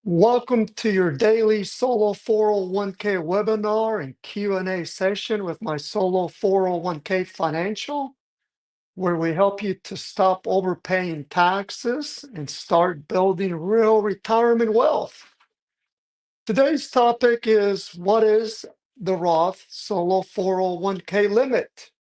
Welcome to your daily Solo 401k webinar and Q&A session with my Solo 401k Financial, where we help you to stop overpaying taxes and start building real retirement wealth. Today's topic is, what is the Roth Solo 401k limit?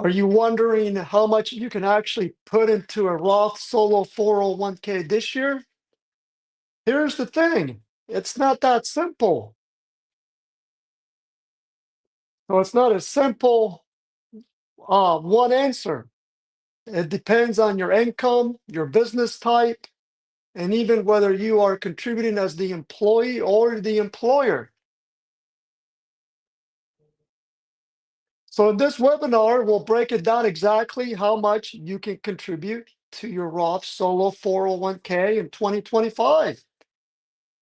Are you wondering how much you can actually put into a Roth Solo 401k this year? Here's the thing, it's not that simple. So it's not a simple one answer. It depends on your income, your business type, and even whether you are contributing as the employee or the employer. So in this webinar, we'll break it down exactly how much you can contribute to your Roth Solo 401k in 2025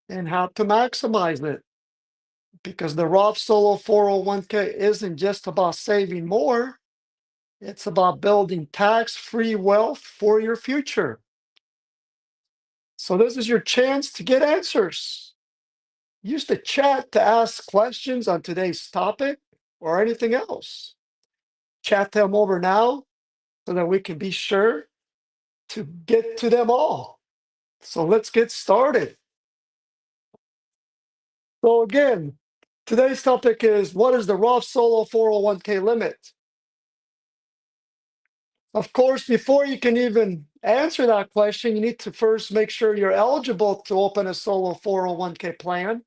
and how to maximize it. Because the Roth Solo 401k isn't just about saving more, it's about building tax-free wealth for your future. So this is your chance to get answers. Use the chat to ask questions on today's topic or anything else. Chat them over now so that we can be sure to get to them all. So let's get started. So again, today's topic is, what is the Roth Solo 401k limit? Of course, before you can even answer that question, you need to first make sure you're eligible to open a solo 401k plan.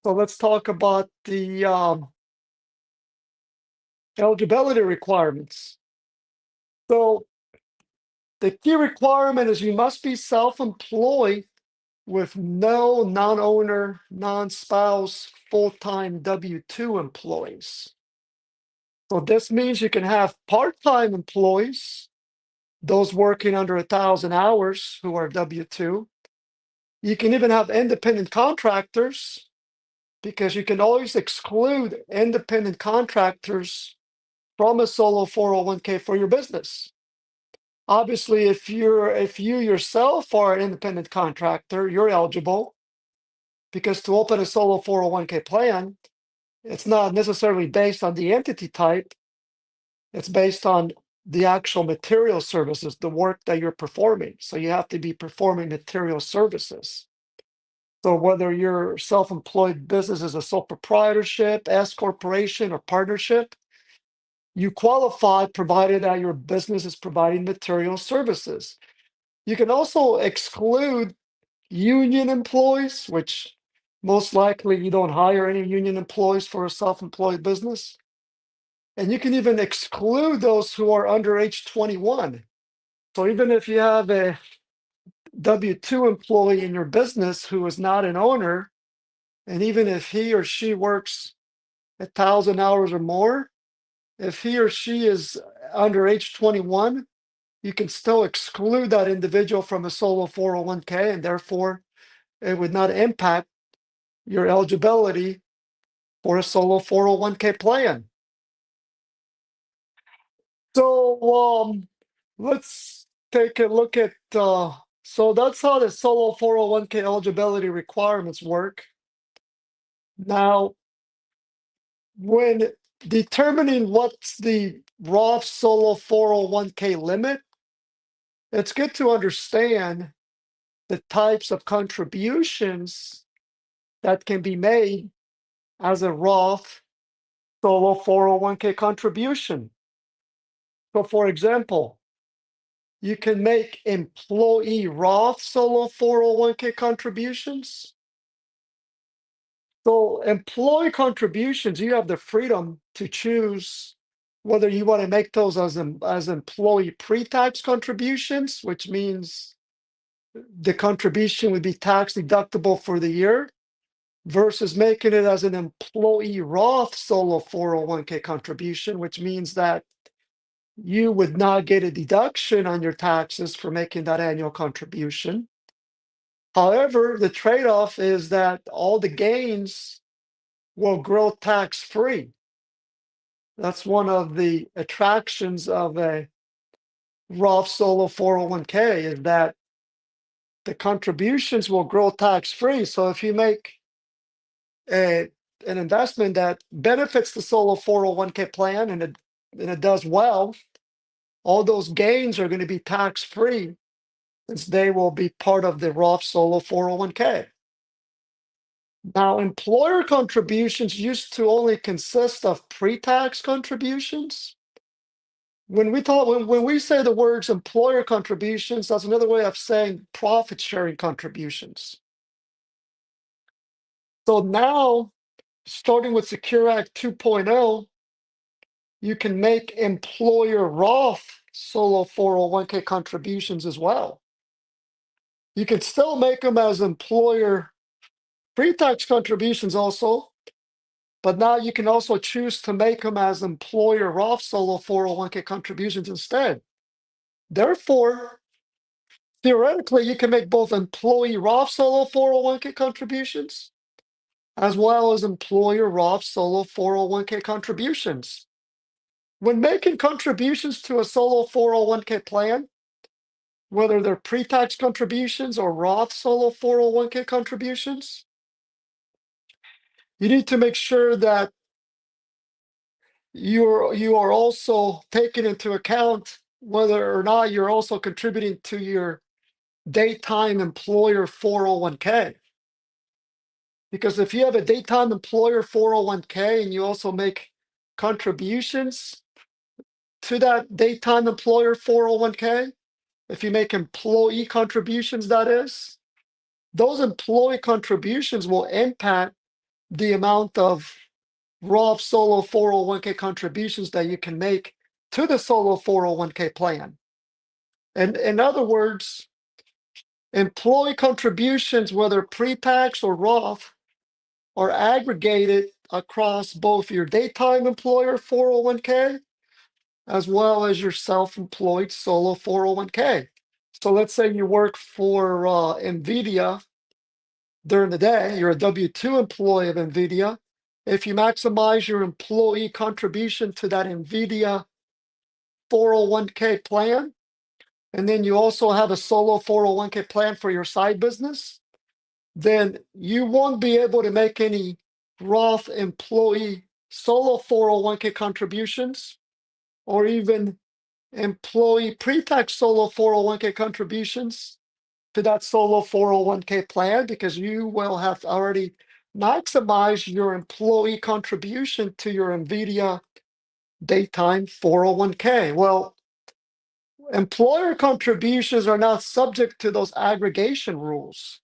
So let's talk about the eligibility requirements. So the key requirement is you must be self-employed with no non-owner, non-spouse, full-time W-2 employees. So this means you can have part-time employees, those working under 1,000 hours who are W-2. You can even have independent contractors, because you can always exclude independent contractors from a solo 401k for your business. Obviously, if you yourself are an independent contractor, you're eligible, because to open a solo 401k plan, it's not necessarily based on the entity type, it's based on the actual material services, the work that you're performing. So you have to be performing material services. So whether your self-employed business is a sole proprietorship, S corporation, or partnership, you qualify provided that your business is providing material services. You can also exclude union employees, which most likely you don't hire any union employees for a self-employed business. And you can even exclude those who are under age 21. So even if you have a W-2 employee in your business who is not an owner, and even if he or she works 1,000 hours or more, if he or she is under age 21, you can still exclude that individual from a solo 401k, and therefore it would not impact your eligibility for a solo 401k plan. So let's take a look at, so that's how the solo 401k eligibility requirements work. Now, when determining what's the Roth Solo 401k limit, it's good to understand the types of contributions that can be made as a Roth Solo 401k contribution. So for example, you can make employee Roth Solo 401k contributions. So employee contributions, you have the freedom to choose whether you want to make those as employee pre-tax contributions, which means the contribution would be tax deductible for the year, versus making it as an employee Roth Solo 401k contribution, which means that you would not get a deduction on your taxes for making that annual contribution. However, the trade-off is that all the gains will grow tax-free. That's one of the attractions of a Roth Solo 401k, is that the contributions will grow tax-free. So if you make an investment that benefits the solo 401k plan and it does well, all those gains are going to be tax-free since they will be part of the Roth Solo 401k. Now, employer contributions used to only consist of pre-tax contributions. When we say the words employer contributions, that's another way of saying profit sharing contributions. So now, starting with Secure Act 2.0, you can make employer Roth Solo 401k contributions as well. You can still make them as employer pre-tax contributions also, but now you can also choose to make them as employer Roth Solo 401k contributions instead. Therefore, theoretically, you can make both employee Roth Solo 401k contributions as well as employer Roth Solo 401k contributions. When making contributions to a solo 401k plan, whether they're pre-tax contributions or Roth Solo 401k contributions, you need to make sure that you are also taking into account whether or not you're also contributing to your daytime employer 401k. Because if you have a daytime employer 401k and you also make contributions to that daytime employer 401k, if you make employee contributions, that is, those employee contributions will impact the amount of Roth Solo 401k contributions that you can make to the Solo 401k plan. And in other words, employee contributions, whether pre-tax or Roth, are aggregated across both your daytime employer 401k as well as your self-employed solo 401k. So let's say you work for NVIDIA during the day, you're a W-2 employee of NVIDIA. If you maximize your employee contribution to that NVIDIA 401k plan, and then you also have a solo 401k plan for your side business, then you won't be able to make any Roth employee solo 401k contributions or even employee pre-tax solo 401k contributions to that solo 401k plan because you will have already maximized your employee contribution to your NVIDIA daytime 401k. Well, employer contributions are not subject to those aggregation rules.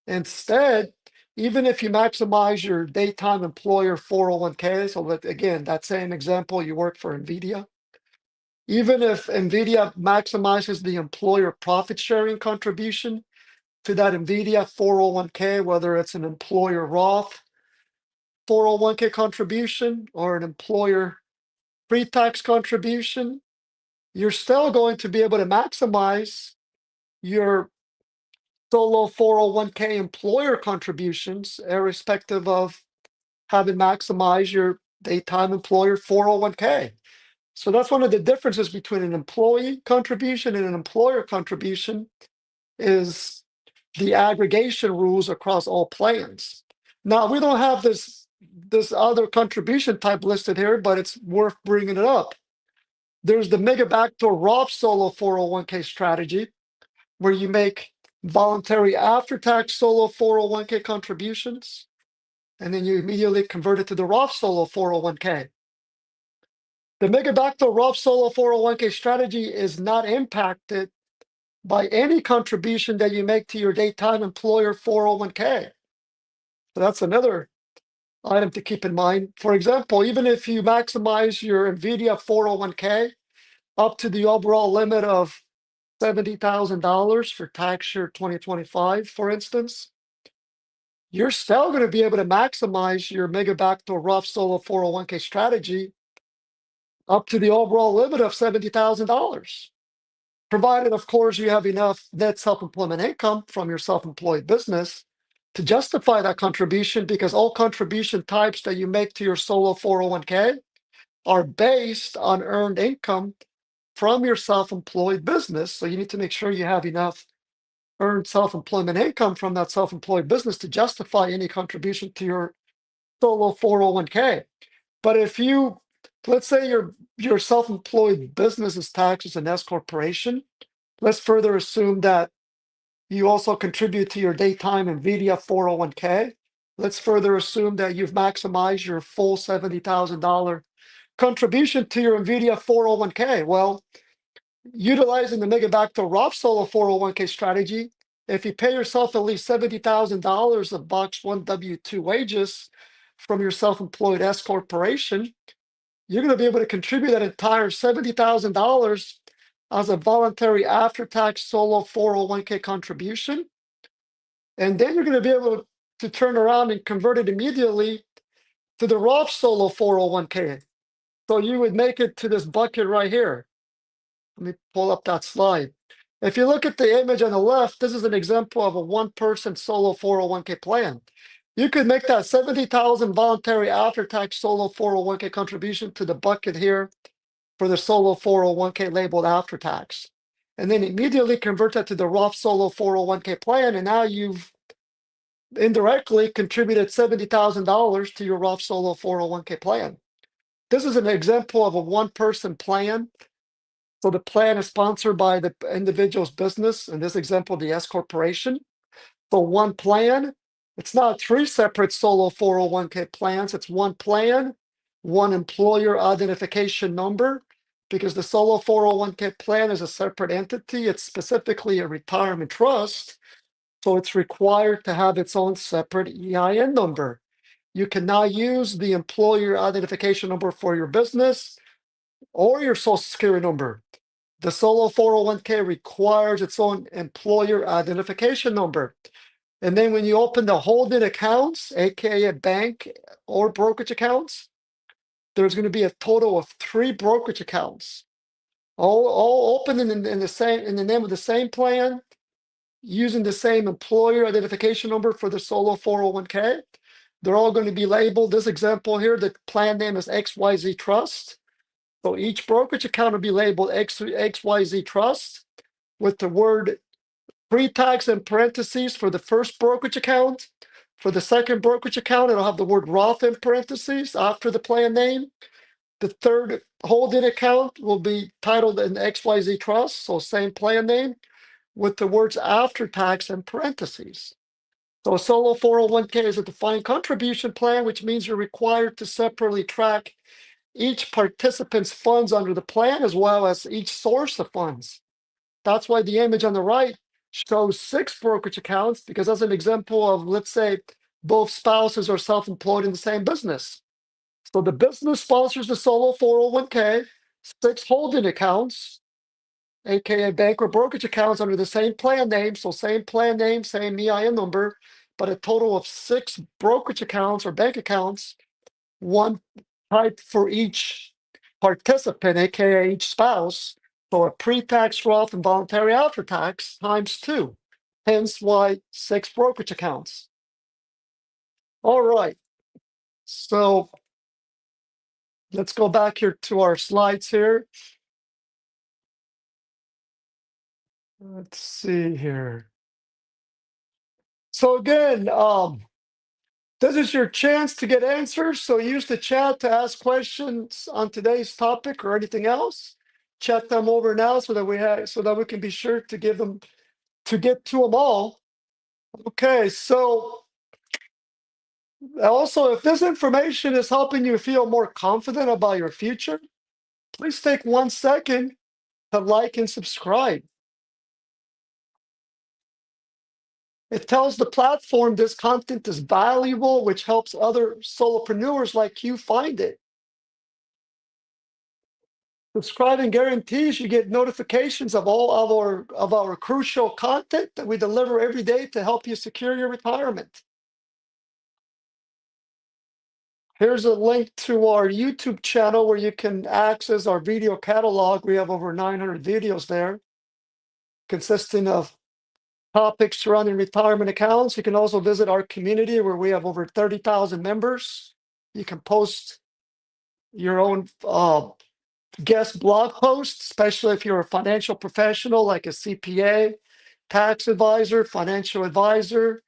Instead, even if you maximize your daytime employer 401k, so that, again, that same example, you work for NVIDIA, even if NVIDIA maximizes the employer profit sharing contribution to that NVIDIA 401k, whether it's an employer Roth 401k contribution or an employer pre-tax contribution, you're still going to be able to maximize your solo 401k employer contributions, irrespective of having maximized your daytime employer 401k. So that's one of the differences between an employee contribution and an employer contribution is the aggregation rules across all plans. Now, we don't have this other contribution type listed here, but it's worth bringing it up. There's the Mega Backdoor Roth Solo 401k strategy, where you make voluntary after-tax solo 401k contributions, and then you immediately convert it to the Roth Solo 401k. The Mega Backdoor Roth Solo 401k strategy is not impacted by any contribution that you make to your daytime employer 401k. So that's another item to keep in mind. For example, even if you maximize your NVIDIA 401k up to the overall limit of $70,000 for tax year 2025, for instance, you're still going to be able to maximize your Mega Backdoor Roth Solo 401k strategy up to the overall limit of $70,000. Provided, of course, you have enough net self-employment income from your self-employed business to justify that contribution, because all contribution types that you make to your solo 401k are based on earned income from your self-employed business. So you need to make sure you have enough earn self-employment income from that self-employed business to justify any contribution to your solo 401k. But if you, let's say your self-employed business is taxed as an S corporation, let's further assume that you also contribute to your daytime NVIDIA 401k. Let's further assume that you've maximized your full $70,000 contribution to your NVIDIA 401k. Well, utilizing the Mega Backdoor Roth Solo 401k strategy, if you pay yourself at least $70,000 of Box 1 W-2 wages from your self-employed S corporation, you're going to be able to contribute that entire $70,000 as a voluntary after-tax solo 401k contribution. And then you're going to be able to turn around and convert it immediately to the Roth Solo 401k. So you would make it to this bucket right here. Let me pull up that slide. If you look at the image on the left, this is an example of a one-person solo 401k plan. You could make that 70,000 voluntary after-tax solo 401k contribution to the bucket here for the solo 401k labeled after tax, and then immediately convert that to the Roth Solo 401k plan, and now you've indirectly contributed $70,000 to your Roth Solo 401k plan. This is an example of a one-person plan. So the plan is sponsored by the individual's business, in this example, the S corporation. So one plan, it's not three separate solo 401k plans, it's one plan, one employer identification number, because the solo 401k plan is a separate entity. It's specifically a retirement trust, so it's required to have its own separate EIN number. You cannot use the employer identification number for your business or your social security number. The solo 401k requires its own employer identification number. And then when you open the holding accounts, aka a bank or brokerage accounts, there's going to be a total of 3 brokerage accounts, all open in the name of the same plan, using the same employer identification number for the solo 401k. They're all going to be labeled. This example here, the plan name is XYZ Trust. So each brokerage account will be labeled XYZ Trust with the word pre-tax in parentheses for the first brokerage account. For the second brokerage account, it'll have the word Roth in parentheses after the plan name. The third holding account will be titled an XYZ Trust, so same plan name, with the words after tax in parentheses. So a solo 401k is a defined contribution plan, which means you're required to separately track each participant's funds under the plan as well as each source of funds. That's why the image on the right shows 6 brokerage accounts, because that's an example of, let's say, both spouses are self-employed in the same business. So the business sponsors the solo 401k, 6 holding accounts, aka bank or brokerage accounts under the same plan name. So same plan name, same EIN number, but a total of 6 brokerage accounts or bank accounts, one type for each participant, aka each spouse. So a pre-tax Roth and voluntary after tax times 2. Hence why 6 brokerage accounts. All right. So let's go back here to our slides here. Let's see here. So again, this is your chance to get answers. So use the chat to ask questions on today's topic or anything else. Chat them over now so that we can be sure to get to them all. Okay, so also, if this information is helping you feel more confident about your future, please take 1 second to like and subscribe. It tells the platform this content is valuable, which helps other solopreneurs like you find it. Subscribing guarantees you get notifications of all of our crucial content that we deliver every day to help you secure your retirement. Here's a link to our YouTube channel where you can access our video catalog. We have over 900 videos there, consisting of topics surrounding retirement accounts. You can also visit our community where we have over 30,000 members. You can post your own guest blog posts, especially if you're a financial professional like a CPA, tax advisor, financial advisor,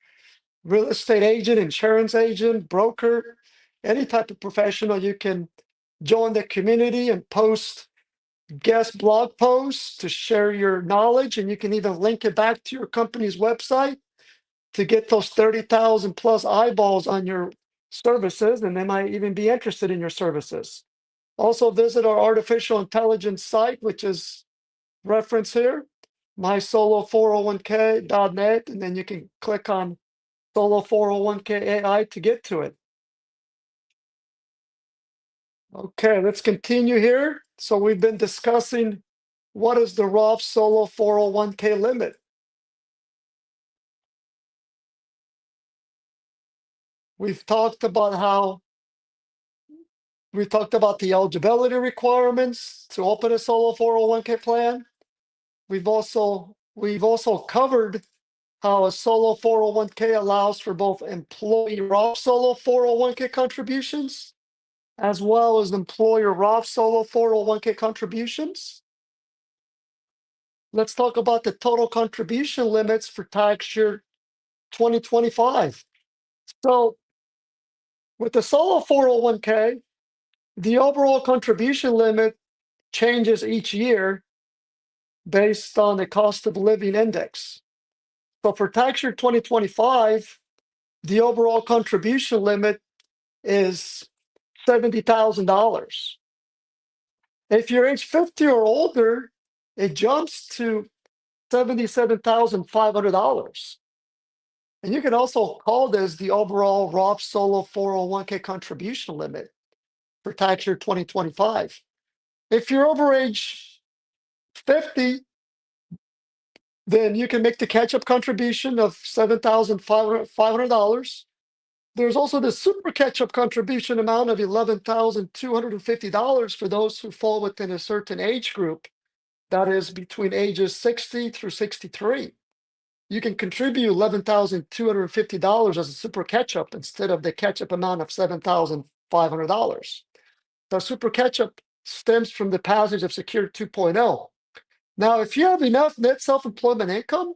real estate agent, insurance agent, broker, any type of professional. You can join the community and post guest blog posts to share your knowledge, and you can even link it back to your company's website to get those 30,000 plus eyeballs on your services, and they might even be interested in your services. Also visit our artificial intelligence site, which is referenced here, mysolo401k.net, and then you can click on Solo 401k AI to get to it. Okay, let's continue here. So we've been discussing what is the Roth Solo 401k limit. We've talked about the eligibility requirements to open a solo 401k plan. We've also covered how a solo 401k allows for both employee Roth Solo 401k contributions as well as employer Roth Solo 401k contributions. Let's talk about the total contribution limits for tax year 2025. So with the solo 401k, the overall contribution limit changes each year based on the cost of living index. So for tax year 2025, the overall contribution limit is $70,000. If you're age 50 or older, it jumps to $77,500. And you can also call this the overall Roth Solo 401k contribution limit for tax year 2025. If you're over age 50, then you can make the catch-up contribution of $7,500. There's also the super catch-up contribution amount of $11,250 for those who fall within a certain age group, that is between ages 60 through 63. You can contribute $11,250 as a super catch-up instead of the catch-up amount of $7,500. The super catch-up stems from the passage of Security 2.0. Now, if you have enough net self-employment income,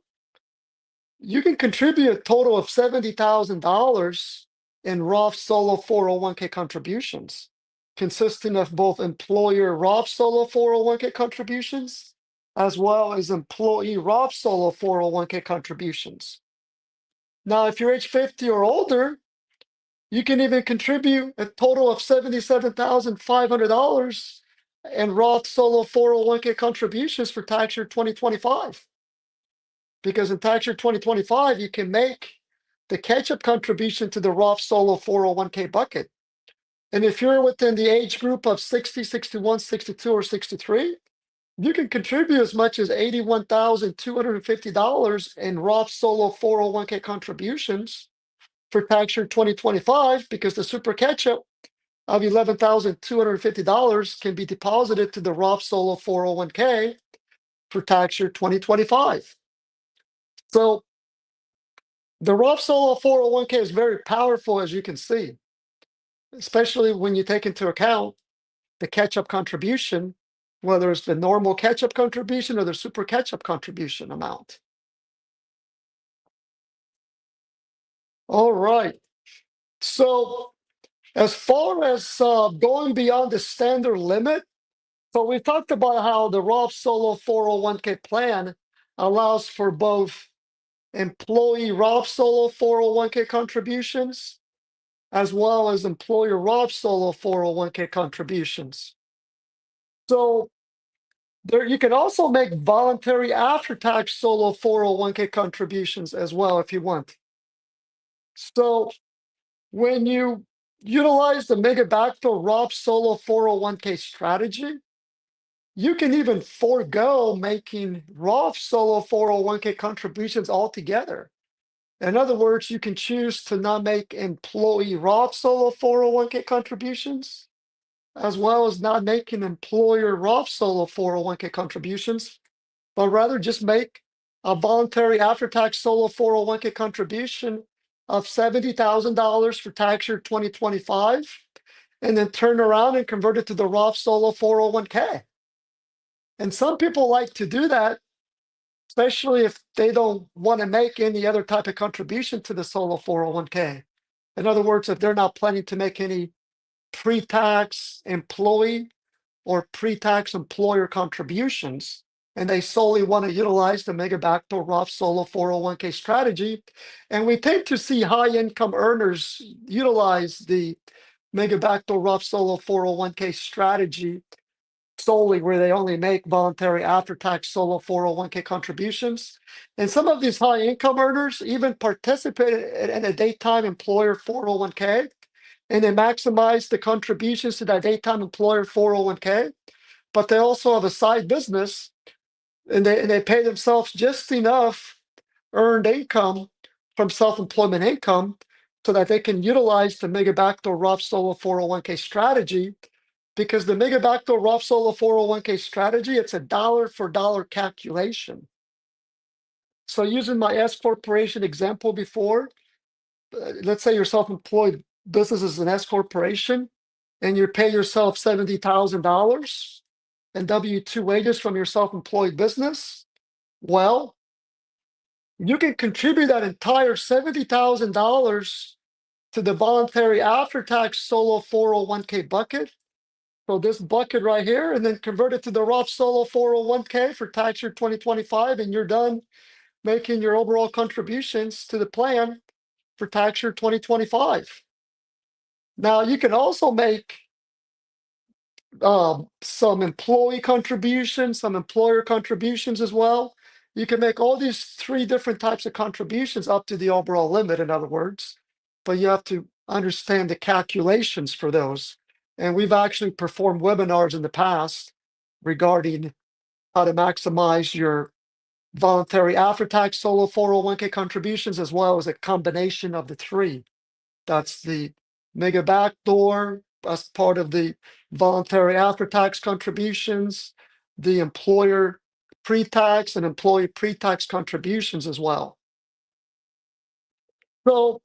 you can contribute a total of $70,000 in Roth Solo 401k contributions, consisting of both employer Roth Solo 401k contributions, as well as employee Roth Solo 401k contributions. Now, if you're age 50 or older, you can even contribute a total of $77,500 in Roth Solo 401k contributions for tax year 2025. Because in tax year 2025, you can make the catch-up contribution to the Roth Solo 401k bucket. And if you're within the age group of 60, 61, 62, or 63, you can contribute as much as $81,250 in Roth Solo 401k contributions for tax year 2025, because the super catch-up of $11,250 can be deposited to the Roth Solo 401k for tax year 2025. So the Roth Solo 401k is very powerful, as you can see, especially when you take into account the catch-up contribution, whether it's the normal catch-up contribution or the super catch-up contribution amount. All right. So as far as going beyond the standard limit, so we talked about how the Roth Solo 401k plan allows for both employee Roth Solo 401k contributions as well as employer Roth Solo 401k contributions. So there, you can also make voluntary after-tax solo 401k contributions as well if you want. So when you utilize the Mega Backdoor Roth Solo 401k strategy, you can even forego making Roth Solo 401k contributions altogether. In other words, you can choose to not make employee Roth Solo 401k contributions, as well as not making employer Roth Solo 401k contributions, but rather just make a voluntary after-tax solo 401k contribution of $70,000 for tax year 2025, and then turn around and convert it to the Roth Solo 401k. And some people like to do that especially if they don't want to make any other type of contribution to the solo 401k. In other words, if they're not planning to make any pre-tax employee or pre-tax employer contributions, and they solely want to utilize the Mega Backdoor Roth Solo 401k strategy. And we tend to see high income earners utilize the Mega Backdoor Roth Solo 401k strategy solely where they only make voluntary after-tax solo 401k contributions. And some of these high income earners even participate in a daytime employer 401k, and they maximize the contributions to that daytime employer 401k, but they also have a side business, and they pay themselves just enough earned income from self-employment income so that they can utilize the Mega Backdoor Roth Solo 401k strategy. Because the Mega Backdoor Roth Solo 401k strategy, it's a dollar for dollar calculation. So using my S corporation example before, let's say your self-employed business is an S corporation, and you pay yourself $70,000 in W-2 wages from your self-employed business. Well, you can contribute that entire $70,000 to the voluntary after-tax solo 401k bucket. So this bucket right here, and then convert it to the Roth Solo 401k for tax year 2025, and you're done making your overall contributions to the plan for tax year 2025. Now, you can also make some employee contributions, some employer contributions as well. You can make all these three different types of contributions up to the overall limit, in other words, but you have to understand the calculations for those. And we've actually performed webinars in the past regarding how to maximize your voluntary after-tax solo 401k contributions, as well as a combination of the three. That's the Mega Backdoor as part of the voluntary after-tax contributions, the employer pre-tax and employee pre-tax contributions as well. So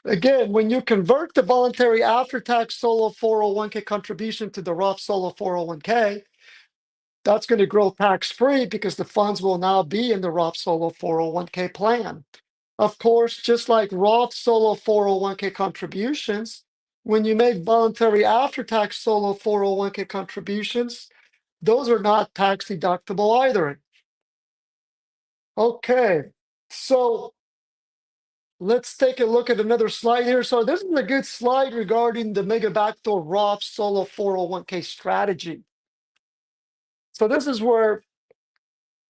again, when you convert the voluntary after-tax solo 401k contribution to the Roth Solo 401k, that's going to grow tax-free because the funds will now be in the Roth Solo 401k plan. Of course, just like Roth Solo 401k contributions, when you make voluntary after-tax solo 401k contributions, those are not tax deductible either. Okay, so let's take a look at another slide here. So this is a good slide regarding the Mega Backdoor Roth Solo 401k strategy. So this is where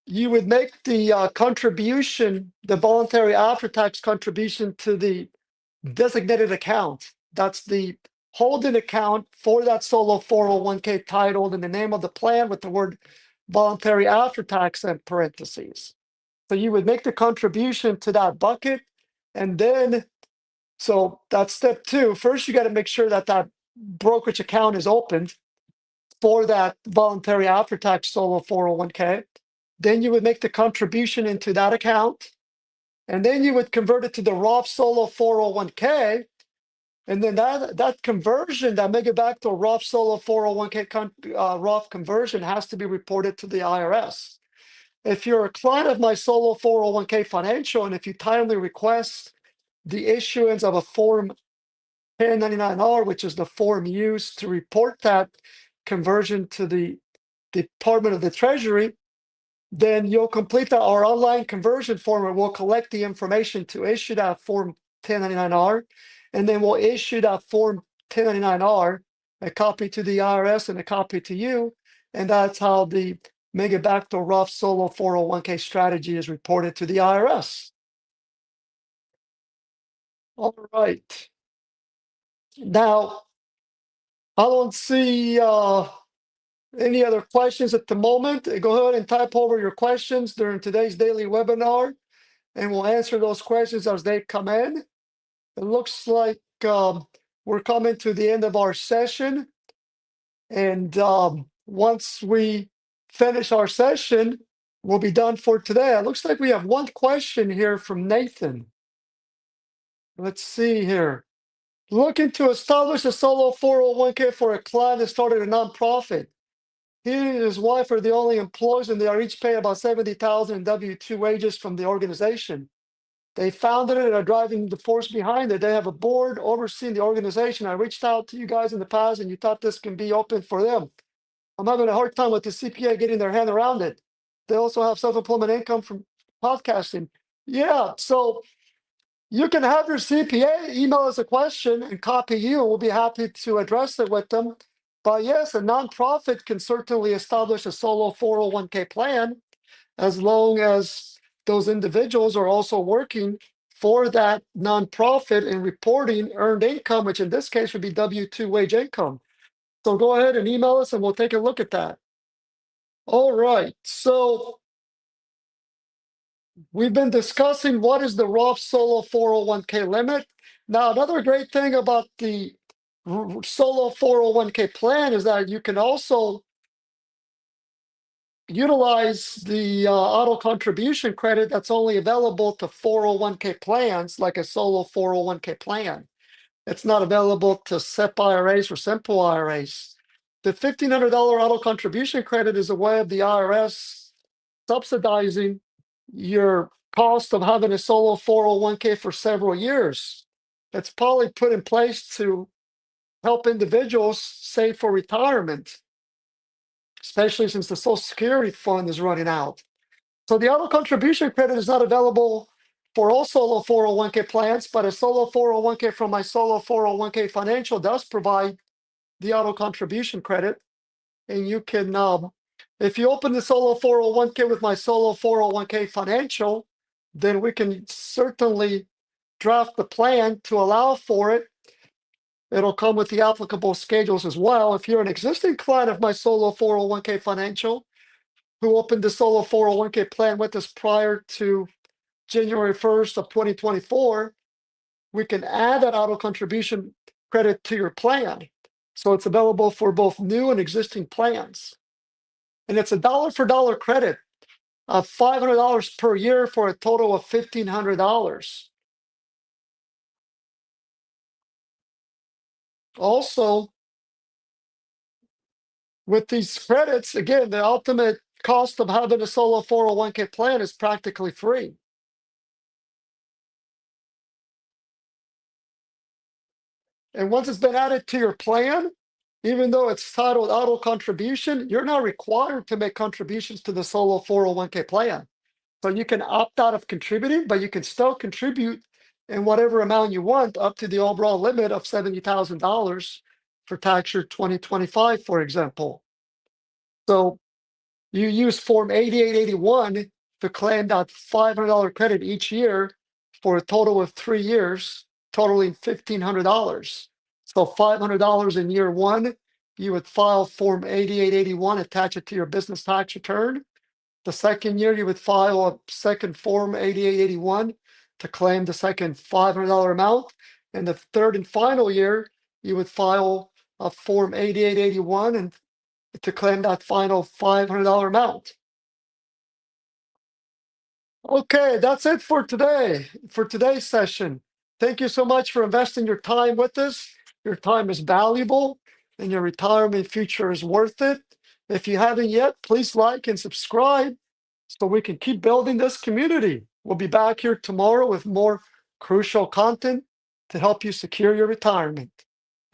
you would make the contribution, the voluntary after-tax contribution to the designated account. That's the holding account for that solo 401k titled in the name of the plan with the word voluntary after-tax in parentheses. So you would make the contribution to that bucket, and then, so that's step two. First, you got to make sure that that brokerage account is opened for that voluntary after-tax solo 401k. Then you would make the contribution into that account, and then you would convert it to the Roth Solo 401k, and then that conversion, that Mega Backdoor Roth Solo 401k Roth conversion has to be reported to the IRS. If you're a client of my Solo 401k Financial, and if you timely request the issuance of a Form 1099-R, which is the form used to report that conversion to the Department of the Treasury, then you'll complete our online conversion form, and we'll collect the information to issue that Form 1099-R, and then we'll issue that Form 1099-R, a copy to the IRS and a copy to you, and that's how the Mega Backdoor Roth Solo 401k strategy is reported to the IRS. All right. Now, I don't see any other questions at the moment. Go ahead and type over your questions during today's daily webinar, and we'll answer those questions as they come in. It looks like we're coming to the end of our session. And once we finish our session, we'll be done for today. It looks like we have one question here from Nathan. Let's see here. Looking to establish a solo 401k for a client that started a nonprofit. He and his wife are the only employees, and they are each paid about $70,000 in W-2 wages from the organization. They founded it and are driving the force behind it. They have a board overseeing the organization. I reached out to you guys in the past, and you thought this can be open for them. I'm having a hard time with the CPA getting their hand around it. They also have self-employment income from podcasting. Yeah, so you can have your CPA email us a question and copy you, and we'll be happy to address it with them. But yes, a nonprofit can certainly establish a solo 401k plan as long as those individuals are also working for that nonprofit and reporting earned income, which in this case would be W-2 wage income. So go ahead and email us and we'll take a look at that. All right, so we've been discussing what is the Roth Solo 401k limit. Now, another great thing about the Solo 401k plan is that you can also utilize the auto contribution credit that's only available to 401k plans, like a solo 401k plan. It's not available to SEP IRAs or simple IRAs. The $1,500 auto contribution credit is a way of the IRS subsidizing your cost of having a solo 401k for several years. It's probably put in place to help individuals save for retirement, especially since the Social Security fund is running out. So the auto contribution credit is not available for all solo 401k plans, but a solo 401k from my solo 401k financial does provide the auto contribution credit. And you can, if you open the solo 401k with my solo 401k financial, then we can certainly draft the plan to allow for it. It'll come with the applicable schedules as well. If you're an existing client of my solo 401k financial who opened the solo 401k plan with us prior to January 1st of 2024, we can add that auto contribution credit to your plan. So it's available for both new and existing plans. And it's a dollar for dollar credit of $500 per year for a total of $1,500. Also, with these credits, again, the ultimate cost of having a solo 401k plan is practically free. And once it's been added to your plan, even though it's titled auto contribution, you're not required to make contributions to the solo 401k plan. So you can opt out of contributing, but you can still contribute in whatever amount you want up to the overall limit of $70,000 for tax year 2025, for example. So you use Form 8881 to claim that $500 credit each year for a total of 3 years, totaling $1,500. So $500 in year one, you would file Form 8881, attach it to your business tax return. The second year, you would file a second Form 8881 to claim the second $500 amount. And the third and final year, you would file a Form 8881 and to claim that final $500 amount. Okay, that's it for today, for today's session. Thank you so much for investing your time with us. Your time is valuable and your retirement future is worth it. If you haven't yet, please like and subscribe so we can keep building this community. We'll be back here tomorrow with more crucial content to help you secure your retirement.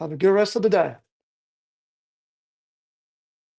Have a good rest of the day.